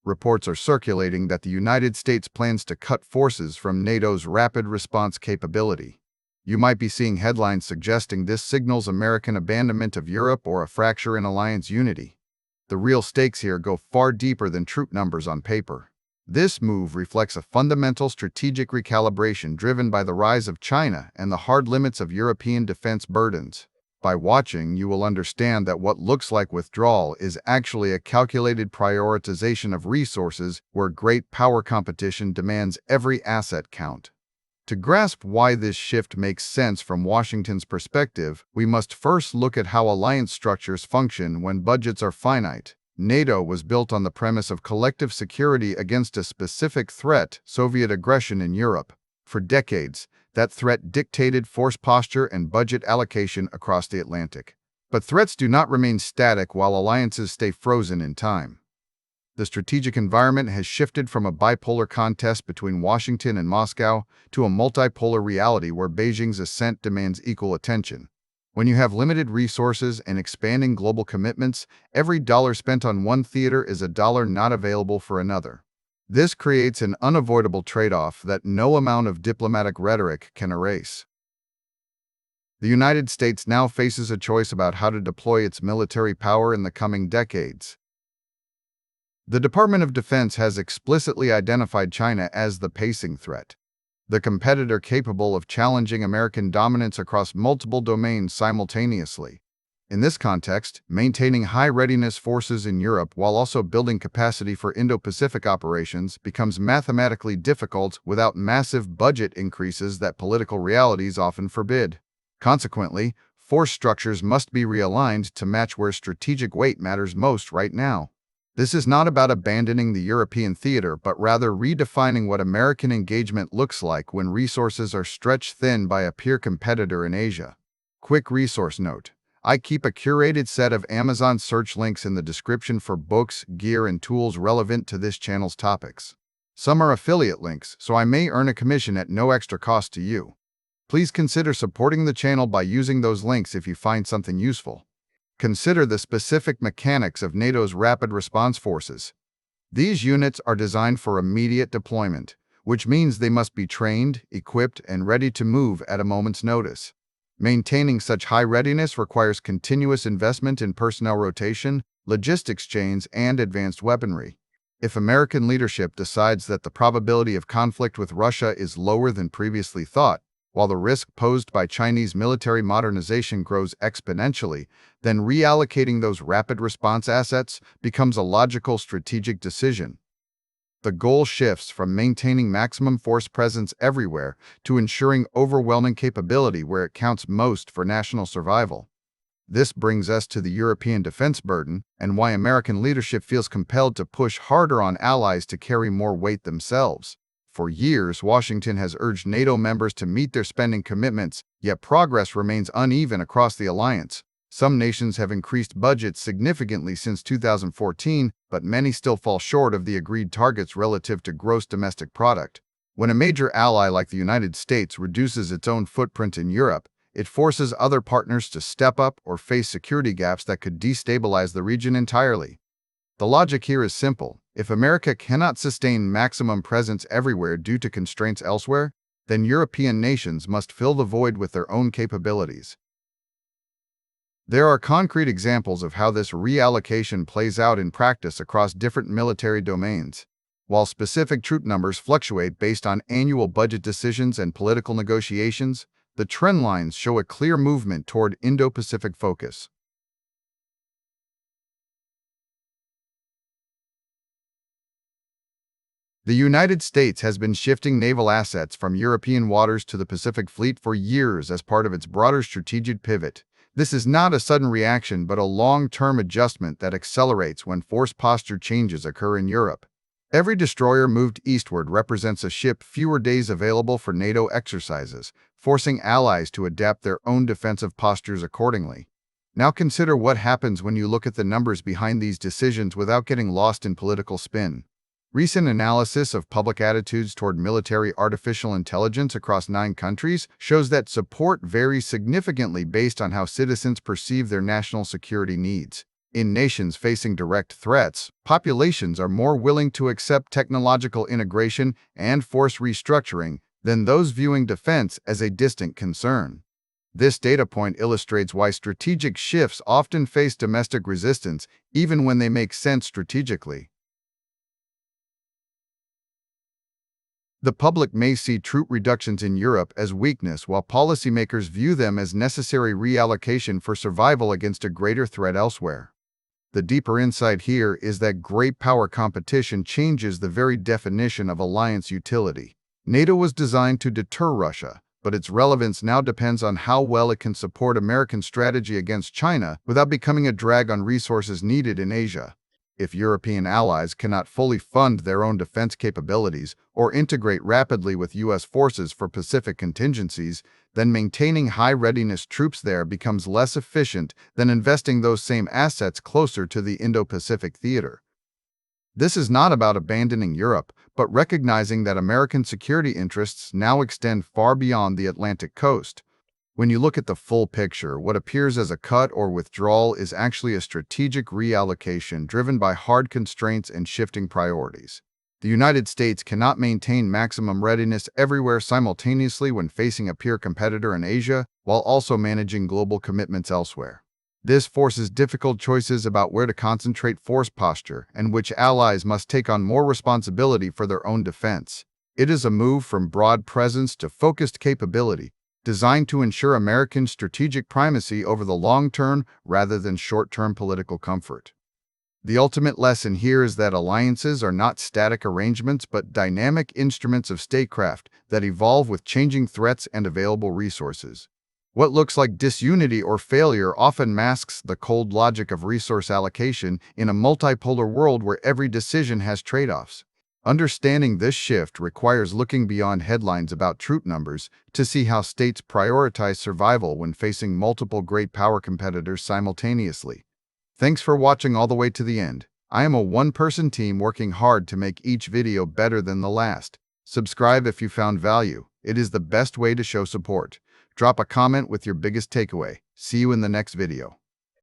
Reports are circulating that the United States plans to cut forces from NATO's rapid response capability. You might be seeing headlines suggesting this signals American abandonment of Europe or a fracture in alliance unity. The real stakes here go far deeper than troop numbers on paper. This move reflects a fundamental strategic recalibration driven by the rise of China and the hard limits of European defense burdens. By watching, you will understand that what looks like withdrawal is actually a calculated prioritization of resources where great power competition demands every asset count. To grasp why this shift makes sense from Washington's perspective, we must first look at how alliance structures function when budgets are finite. NATO was built on the premise of collective security against a specific threat, Soviet aggression in Europe. For decades, that threat dictated force posture and budget allocation across the Atlantic. But threats do not remain static while alliances stay frozen in time. The strategic environment has shifted from a bipolar contest between Washington and Moscow to a multipolar reality where Beijing's ascent demands equal attention. When you have limited resources and expanding global commitments, every dollar spent on one theater is a dollar not available for another. This creates an unavoidable trade-off that no amount of diplomatic rhetoric can erase. The United States now faces a choice about how to deploy its military power in the coming decades. The Department of Defense has explicitly identified China as the pacing threat, the competitor capable of challenging American dominance across multiple domains simultaneously. In this context, maintaining high-readiness forces in Europe while also building capacity for Indo-Pacific operations becomes mathematically difficult without massive budget increases that political realities often forbid. Consequently, force structures must be realigned to match where strategic weight matters most right now. This is not about abandoning the European theater, but rather redefining what American engagement looks like when resources are stretched thin by a peer competitor in Asia. Quick resource note. I keep a curated set of Amazon search links in the description for books, gear, and tools relevant to this channel's topics. Some are affiliate links, so I may earn a commission at no extra cost to you. Please consider supporting the channel by using those links if you find something useful. Consider the specific mechanics of NATO's rapid response forces. These units are designed for immediate deployment, which means they must be trained, equipped, and ready to move at a moment's notice. Maintaining such high readiness requires continuous investment in personnel rotation, logistics chains, and advanced weaponry. If American leadership decides that the probability of conflict with Russia is lower than previously thought, while the risk posed by Chinese military modernization grows exponentially, then reallocating those rapid response assets becomes a logical strategic decision. The goal shifts from maintaining maximum force presence everywhere to ensuring overwhelming capability where it counts most for national survival. This brings us to the European defense burden and why American leadership feels compelled to push harder on allies to carry more weight themselves. For years, Washington has urged NATO members to meet their spending commitments, yet progress remains uneven across the alliance. Some nations have increased budgets significantly since 2014, but many still fall short of the agreed targets relative to gross domestic product. When a major ally like the United States reduces its own footprint in Europe, it forces other partners to step up or face security gaps that could destabilize the region entirely. The logic here is simple. If America cannot sustain maximum presence everywhere due to constraints elsewhere, then European nations must fill the void with their own capabilities. There are concrete examples of how this reallocation plays out in practice across different military domains. While specific troop numbers fluctuate based on annual budget decisions and political negotiations, the trend lines show a clear movement toward Indo-Pacific focus. The United States has been shifting naval assets from European waters to the Pacific Fleet for years as part of its broader strategic pivot. This is not a sudden reaction, but a long-term adjustment that accelerates when force posture changes occur in Europe. Every destroyer moved eastward represents a ship fewer days available for NATO exercises, forcing allies to adapt their own defensive postures accordingly. Now consider what happens when you look at the numbers behind these decisions without getting lost in political spin. Recent analysis of public attitudes toward military artificial intelligence across 9 countries shows that support varies significantly based on how citizens perceive their national security needs. In nations facing direct threats, populations are more willing to accept technological integration and force restructuring than those viewing defense as a distant concern. This data point illustrates why strategic shifts often face domestic resistance, even when they make sense strategically. The public may see troop reductions in Europe as weakness, while policymakers view them as necessary reallocation for survival against a greater threat elsewhere. The deeper insight here is that great power competition changes the very definition of alliance utility. NATO was designed to deter Russia, but its relevance now depends on how well it can support American strategy against China without becoming a drag on resources needed in Asia. If European allies cannot fully fund their own defense capabilities or integrate rapidly with U.S. forces for Pacific contingencies, then maintaining high-readiness troops there becomes less efficient than investing those same assets closer to the Indo-Pacific theater. This is not about abandoning Europe, but recognizing that American security interests now extend far beyond the Atlantic coast. When you look at the full picture, what appears as a cut or withdrawal is actually a strategic reallocation driven by hard constraints and shifting priorities. The United States cannot maintain maximum readiness everywhere simultaneously when facing a peer competitor in Asia, while also managing global commitments elsewhere. This forces difficult choices about where to concentrate force posture and which allies must take on more responsibility for their own defense. It is a move from broad presence to focused capability, designed to ensure American strategic primacy over the long term rather than short-term political comfort. The ultimate lesson here is that alliances are not static arrangements but dynamic instruments of statecraft that evolve with changing threats and available resources. What looks like disunity or failure often masks the cold logic of resource allocation in a multipolar world where every decision has trade-offs. Understanding this shift requires looking beyond headlines about troop numbers to see how states prioritize survival when facing multiple great power competitors simultaneously. Thanks for watching all the way to the end. I am a one-person team working hard to make each video better than the last. Subscribe if you found value. It is the best way to show support. Drop a comment with your biggest takeaway. See you in the next video.